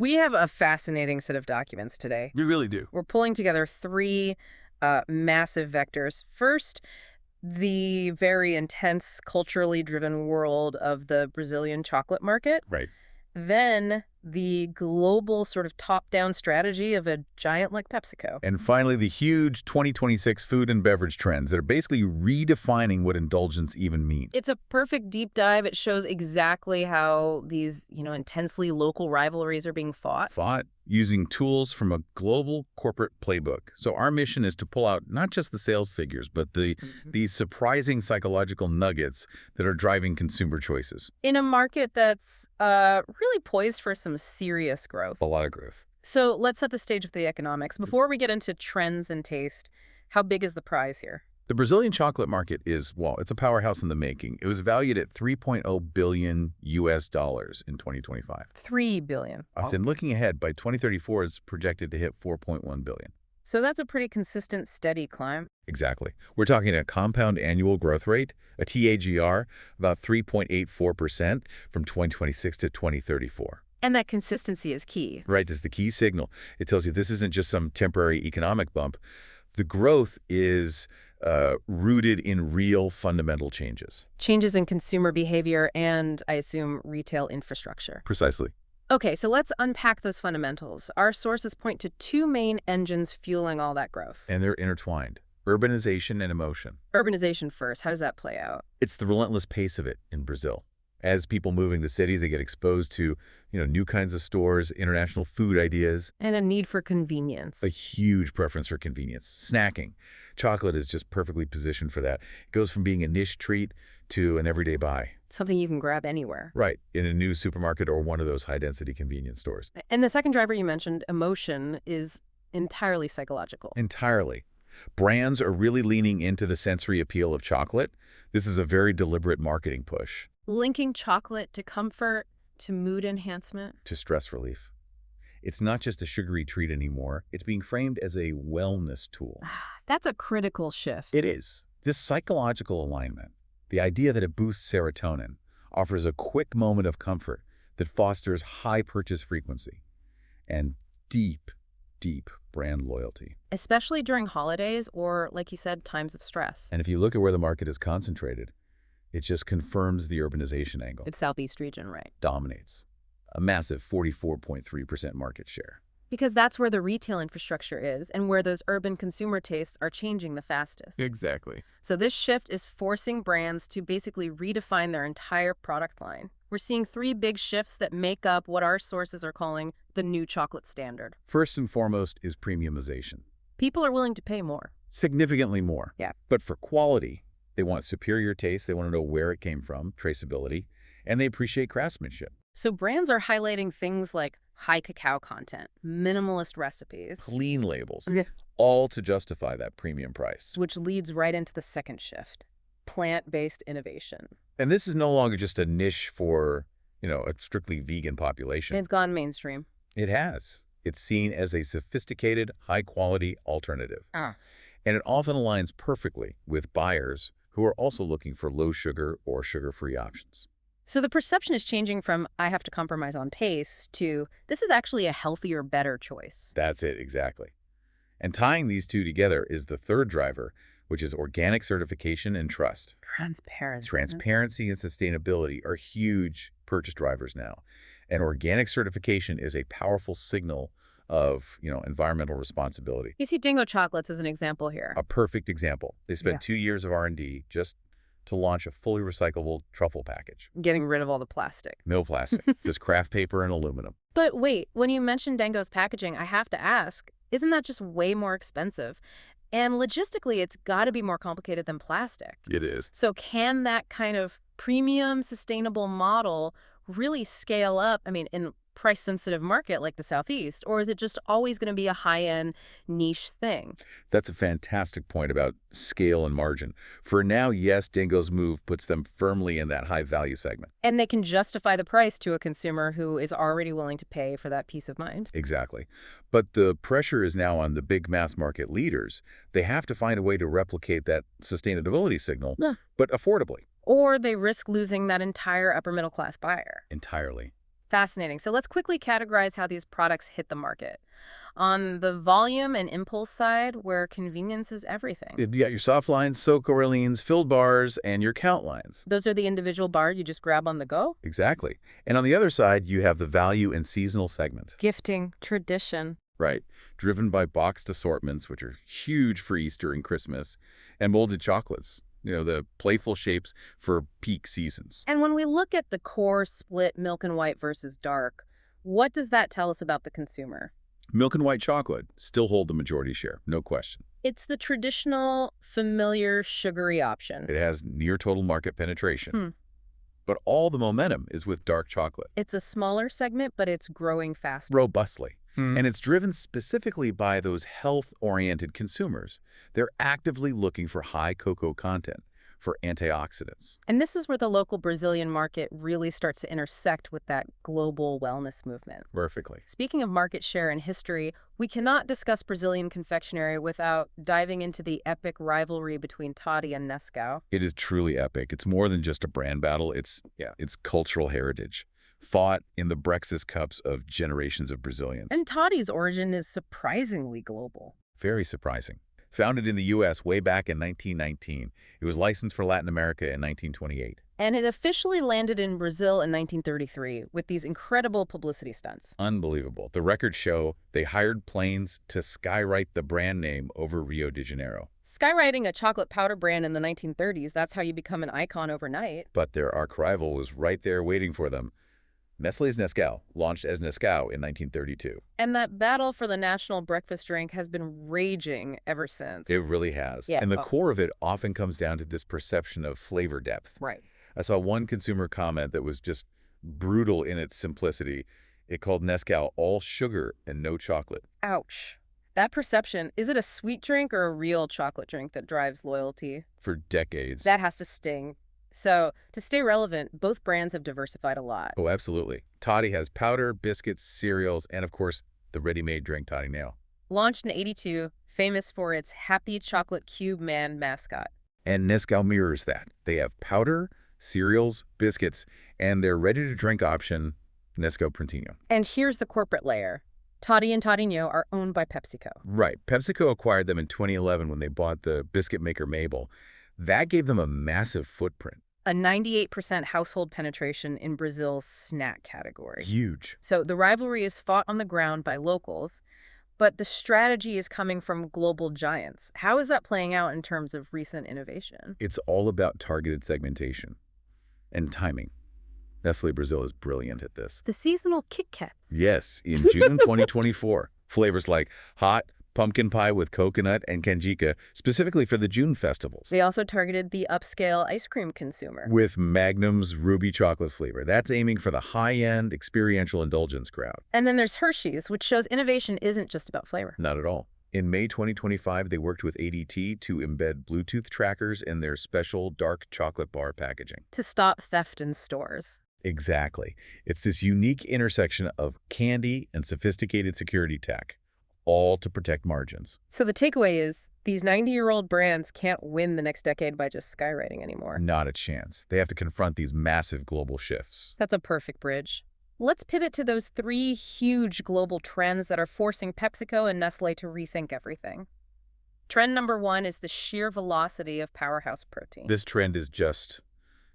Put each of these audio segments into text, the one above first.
We have a fascinating set of documents today. We really do. We're pulling together three massive vectors. First, the very intense, culturally driven world of the Brazilian chocolate market. Right. Then the global sort of top-down strategy of a giant like PepsiCo. And finally, the huge 2026 food and beverage trends that are basically redefining what indulgence even means. It's a perfect deep dive. It shows exactly how these, intensely local rivalries are being fought. Fought using tools from a global corporate playbook. So our mission is to pull out not just the sales figures, but these surprising psychological nuggets that are driving consumer choices. In a market that's really poised for some serious growth. A lot of growth. So let's set the stage of the economics. Before we get into trends and taste, how big is the prize here? The Brazilian chocolate market is, well, it's a powerhouse in the making. It was valued at $3.0 billion US in 2025. $3 billion. And looking ahead, by 2034, it's projected to hit $4.1 billion. So that's a pretty consistent, steady climb. Exactly. We're talking a compound annual growth rate, a TAGR, about 3.84% from 2026 to 2034. And that consistency is key. Right, that's the key signal. It tells you this isn't just some temporary economic bump. The growth is rooted in real fundamental changes. Changes in consumer behavior and, I assume, retail infrastructure. Precisely. Okay, so let's unpack those fundamentals. Our sources point to two main engines fueling all that growth. And they're intertwined. Urbanization and emotion. Urbanization first. How does that play out? It's the relentless pace of it in Brazil. As people moving to cities, they get exposed to, new kinds of stores, international food ideas. And a need for convenience. A huge preference for convenience. Snacking. Chocolate is just perfectly positioned for that. It goes from being a niche treat to an everyday buy. Something you can grab anywhere. Right, in a new supermarket or one of those high-density convenience stores. And the second driver you mentioned, emotion, is entirely psychological. Entirely. Brands are really leaning into the sensory appeal of chocolate. This is a very deliberate marketing push. Linking chocolate to comfort, to mood enhancement. To stress relief. It's not just a sugary treat anymore. It's being framed as a wellness tool. That's a critical shift. It is. This psychological alignment, the idea that it boosts serotonin, offers a quick moment of comfort that fosters high purchase frequency and deep, deep brand loyalty. Especially during holidays or, like you said, times of stress. And if you look at where the market is concentrated, it just confirms the urbanization angle. It's Southeast region, right? Dominates. A massive 44.3% market share. Because that's where the retail infrastructure is and where those urban consumer tastes are changing the fastest. Exactly. So this shift is forcing brands to basically redefine their entire product line. We're seeing three big shifts that make up what our sources are calling the new chocolate standard. First and foremost is premiumization. People are willing to pay more. Significantly more. Yeah. But for quality, they want superior taste, they want to know where it came from, traceability, and they appreciate craftsmanship. So brands are highlighting things like high cacao content, minimalist recipes. Clean labels, all to justify that premium price. Which leads right into the second shift, plant-based innovation. And this is no longer just a niche for, a strictly vegan population. It's gone mainstream. It has. It's seen as a sophisticated, high-quality alternative. And it often aligns perfectly with buyers who are also looking for low-sugar or sugar-free options. So the perception is changing from, I have to compromise on taste, to, this is actually a healthier, better choice. That's it, exactly. And tying these two together is the third driver, which is organic certification and trust. Transparency. Transparency and sustainability are huge purchase drivers now. And organic certification is a powerful signal of, environmental responsibility. You see Dingo Chocolates as an example here. A perfect example. They spent 2 years of R&D just to launch a fully recyclable truffle package. Getting rid of all the plastic. No plastic, just craft paper and aluminum. But wait, when you mentioned Dingo's packaging, I have to ask, isn't that just way more expensive? And logistically, it's got to be more complicated than plastic. It is. So can that kind of premium, sustainable model really scale up, in price-sensitive market like the Southeast, or is it just always going to be a high-end niche thing? That's a fantastic point about scale and margin. For now, yes, Dingo's move puts them firmly in that high-value segment. And they can justify the price to a consumer who is already willing to pay for that peace of mind. Exactly. But the pressure is now on the big mass market leaders. They have to find a way to replicate that sustainability signal, but affordably. Or they risk losing that entire upper-middle-class buyer. Entirely. Fascinating. So let's quickly categorize how these products hit the market. On the volume and impulse side, where convenience is everything. You got your soft lines, SoCo filled bars, and your count lines. Those are the individual bars you just grab on the go? Exactly. And on the other side, you have the value and seasonal segment. Gifting, tradition. Right. Driven by boxed assortments, which are huge for Easter and Christmas, and molded chocolates. The playful shapes for peak seasons. And when we look at the core split milk and white versus dark, what does that tell us about the consumer? Milk and white chocolate still hold the majority share, no question. It's the traditional, familiar, sugary option. It has near total market penetration. Hmm. But all the momentum is with dark chocolate. It's a smaller segment, but it's growing faster. Robustly. And it's driven specifically by those health-oriented consumers. They're actively looking for high cocoa content, for antioxidants. And this is where the local Brazilian market really starts to intersect with that global wellness movement. Perfectly. Speaking of market share and history, we cannot discuss Brazilian confectionery without diving into the epic rivalry between Toddy and Nescau. It is truly epic. It's more than just a brand battle. It's cultural heritage, fought in the Brexit cups of generations of Brazilians. And Toddy's origin is surprisingly global. Very surprising. Founded in the U.S. way back in 1919, it was licensed for Latin America in 1928. And it officially landed in Brazil in 1933 with these incredible publicity stunts. Unbelievable. The records show they hired planes to skywrite the brand name over Rio de Janeiro. Skywriting a chocolate powder brand in the 1930s, that's how you become an icon overnight. But their arch rival was right there waiting for them. Nestlé's Nescau launched as Nescau in 1932. And that battle for the national breakfast drink has been raging ever since. It really has. Yeah. And the core of it often comes down to this perception of flavor depth. Right. I saw one consumer comment that was just brutal in its simplicity. It called Nescau all sugar and no chocolate. Ouch. That perception, is it a sweet drink or a real chocolate drink that drives loyalty? For decades. That has to sting. So, to stay relevant, both brands have diversified a lot. Oh, absolutely. Toddy has powder, biscuits, cereals, and of course, the ready-made drink Toddy Nail. Launched in '82, famous for its Happy Chocolate Cube Man mascot. And Nescau mirrors that. They have powder, cereals, biscuits, and their ready-to-drink option, Nescau Protein. And here's the corporate layer. Toddy and Toddy and are owned by PepsiCo. Right. PepsiCo acquired them in 2011 when they bought the biscuit maker Mabel. That gave them a massive footprint. A 98% household penetration in Brazil's snack category. Huge. So the rivalry is fought on the ground by locals, but the strategy is coming from global giants. How is that playing out in terms of recent innovation? It's all about targeted segmentation and timing. Nestlé Brazil is brilliant at this. The seasonal Kit Kats. Yes, in June 2024, flavors like hot, pumpkin pie with coconut, and canjica, specifically for the June festivals. They also targeted the upscale ice cream consumer. With Magnum's ruby chocolate flavor. That's aiming for the high-end experiential indulgence crowd. And then there's Hershey's, which shows innovation isn't just about flavor. Not at all. In May 2025, they worked with ADT to embed Bluetooth trackers in their special dark chocolate bar packaging. To stop theft in stores. Exactly. It's this unique intersection of candy and sophisticated security tech, all to protect margins. So the takeaway is these 90-year-old brands can't win the next decade by just skywriting anymore. Not a chance. They have to confront these massive global shifts. That's a perfect bridge. Let's pivot to those three huge global trends that are forcing PepsiCo and Nestlé to rethink everything. Trend number one is the sheer velocity of powerhouse protein. This trend is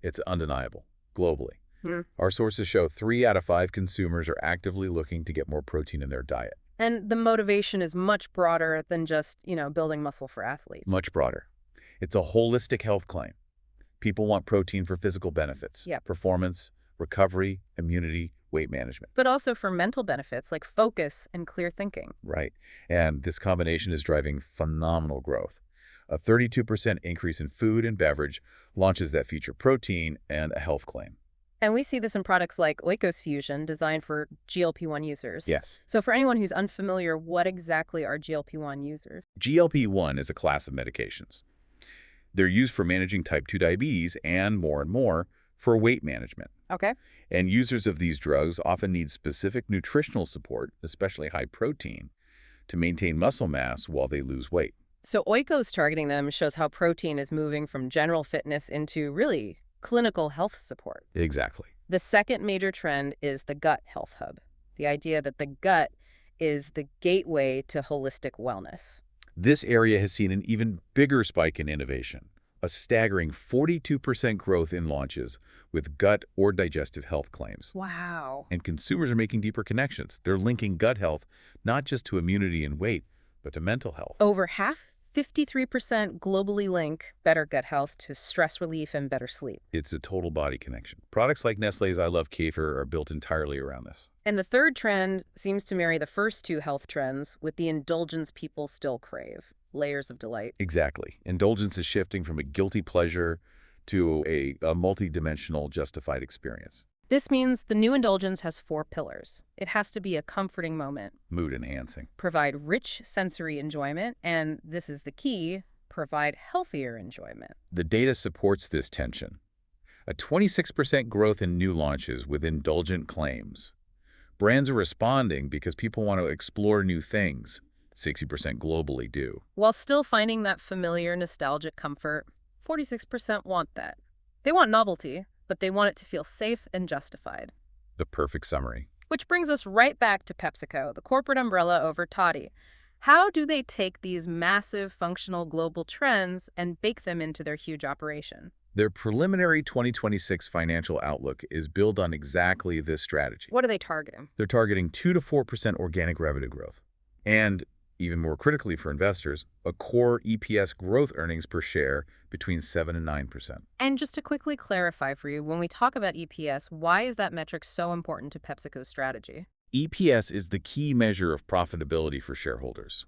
it's undeniable, globally. Hmm. Our sources show 3 out of 5 consumers are actively looking to get more protein in their diet. And the motivation is much broader than just, building muscle for athletes. Much broader. It's a holistic health claim. People want protein for physical benefits, Yep. performance, recovery, immunity, weight management. But also for mental benefits like focus and clear thinking. Right. And this combination is driving phenomenal growth. A 32% increase in food and beverage launches that feature protein and a health claim. And we see this in products like Oikos Fusion, designed for GLP-1 users. Yes. So for anyone who's unfamiliar, what exactly are GLP-1 users? GLP-1 is a class of medications. They're used for managing type 2 diabetes and more, for weight management. Okay. And users of these drugs often need specific nutritional support, especially high protein, to maintain muscle mass while they lose weight. So Oikos targeting them shows how protein is moving from general fitness into really clinical health support. Exactly. The second major trend is the gut health hub, the idea that the gut is the gateway to holistic wellness. This area has seen an even bigger spike in innovation, a staggering 42% growth in launches with gut or digestive health claims. Wow. And consumers are making deeper connections. They're linking gut health not just to immunity and weight, but to mental health. Over half, 53% globally link better gut health to stress relief and better sleep. It's a total body connection. Products like Nestlé's I Love Kefir are built entirely around this. And the third trend seems to marry the first two health trends with the indulgence people still crave, layers of delight. Exactly. Indulgence is shifting from a guilty pleasure to a multi-dimensional justified experience. This means the new indulgence has 4 pillars. It has to be a comforting moment, Mood enhancing. provide rich sensory enjoyment, and this is the key, provide healthier enjoyment. The data supports this tension. A 26% growth in new launches with indulgent claims. Brands are responding because people want to explore new things. 60% globally do. While still finding that familiar nostalgic comfort, 46% want that. They want novelty, but they want it to feel safe and justified. The perfect summary. Which brings us right back to PepsiCo, the corporate umbrella over Toddy. How do they take these massive functional global trends and bake them into their huge operation? Their preliminary 2026 financial outlook is built on exactly this strategy. What are they targeting? They're targeting 2 to 4% organic revenue growth. And, even more critically for investors, a core EPS growth earnings per share between 7 and 9%. And just to quickly clarify for you, when we talk about EPS, why is that metric so important to PepsiCo's strategy? EPS is the key measure of profitability for shareholders.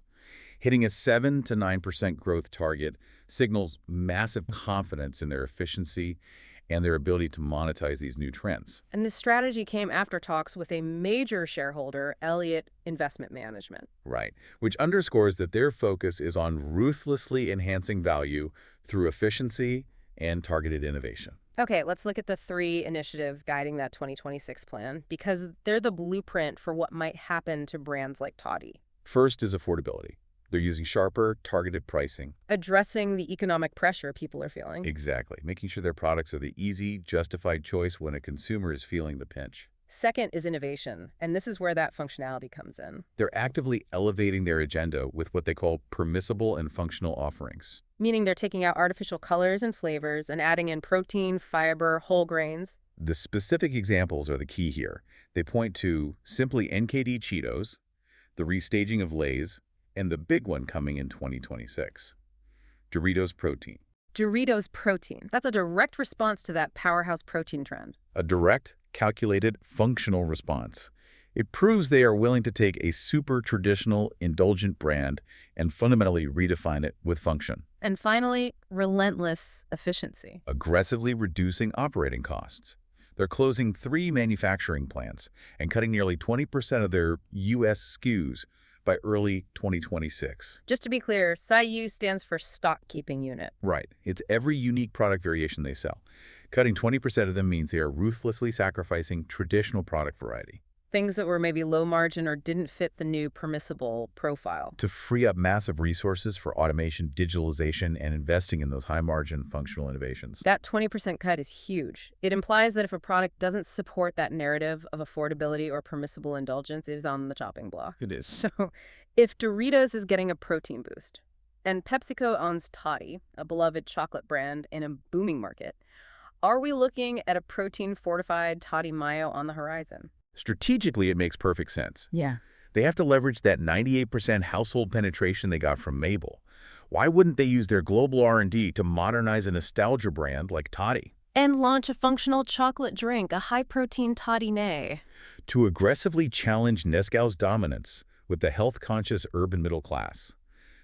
Hitting a 7 to 9% growth target signals massive confidence in their efficiency and their ability to monetize these new trends. And this strategy came after talks with a major shareholder, Elliott Investment Management. Right, which underscores that their focus is on ruthlessly enhancing value through efficiency and targeted innovation. Okay, let's look at the 3 initiatives guiding that 2026 plan, because they're the blueprint for what might happen to brands like Toddy. First is affordability. They're using sharper, targeted pricing. Addressing the economic pressure people are feeling. Exactly, making sure their products are the easy, justified choice when a consumer is feeling the pinch. Second is innovation, and this is where that functionality comes in. They're actively elevating their agenda with what they call permissible and functional offerings. Meaning they're taking out artificial colors and flavors and adding in protein, fiber, whole grains. The specific examples are the key here. They point to Simply NKD Cheetos, the restaging of Lay's, and the big one coming in 2026, Doritos Protein. Doritos Protein. That's a direct response to that powerhouse protein trend. A direct, calculated, functional response. It proves they are willing to take a super traditional, indulgent brand and fundamentally redefine it with function. And finally, relentless efficiency. Aggressively reducing operating costs. They're closing 3 manufacturing plants and cutting nearly 20% of their U.S. SKUs by early 2026. Just to be clear, SIU stands for Stock Keeping Unit. Right. It's every unique product variation they sell. Cutting 20% of them means they are ruthlessly sacrificing traditional product variety. Things that were maybe low margin or didn't fit the new permissible profile. To free up massive resources for automation, digitalization, and investing in those high-margin functional innovations. That 20% cut is huge. It implies that if a product doesn't support that narrative of affordability or permissible indulgence, it is on the chopping block. It is. So if Doritos is getting a protein boost, and PepsiCo owns Toddy, a beloved chocolate brand in a booming market, are we looking at a protein-fortified Toddy Mayo on the horizon? Strategically, it makes perfect sense. Yeah. They have to leverage that 98% household penetration they got from Mabel. Why wouldn't they use their global R&D to modernize a nostalgia brand like Toddy? And launch a functional chocolate drink, a high-protein Toddy Nay. To aggressively challenge Nescau's dominance with the health-conscious urban middle class.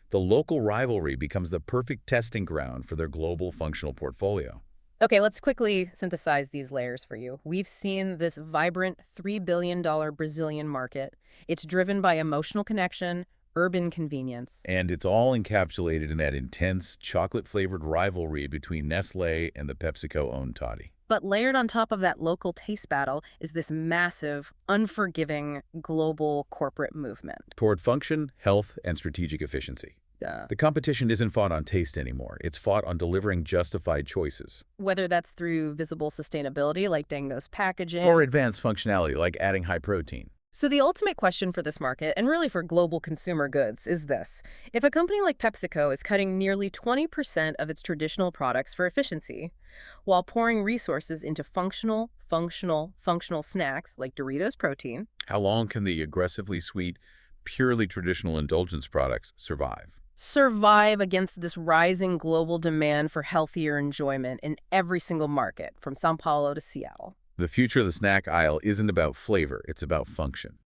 The local rivalry becomes the perfect testing ground for their global functional portfolio. Okay, let's quickly synthesize these layers for you. We've seen this vibrant $3 billion Brazilian market. It's driven by emotional connection, urban convenience. And it's all encapsulated in that intense, chocolate-flavored rivalry between Nestlé and the PepsiCo-owned Toddy. But layered on top of that local taste battle is this massive, unforgiving, global corporate movement. Toward function, health, and strategic efficiency. Yeah. The competition isn't fought on taste anymore. It's fought on delivering justified choices. Whether that's through visible sustainability like Dango's packaging. Or advanced functionality like adding high protein. So the ultimate question for this market, and really for global consumer goods, is this. If a company like PepsiCo is cutting nearly 20% of its traditional products for efficiency, while pouring resources into functional snacks like Doritos Protein, How long can the aggressively sweet, purely traditional indulgence products survive against this rising global demand for healthier enjoyment in every single market, from São Paulo to Seattle? The future of the snack aisle isn't about flavor, it's about function.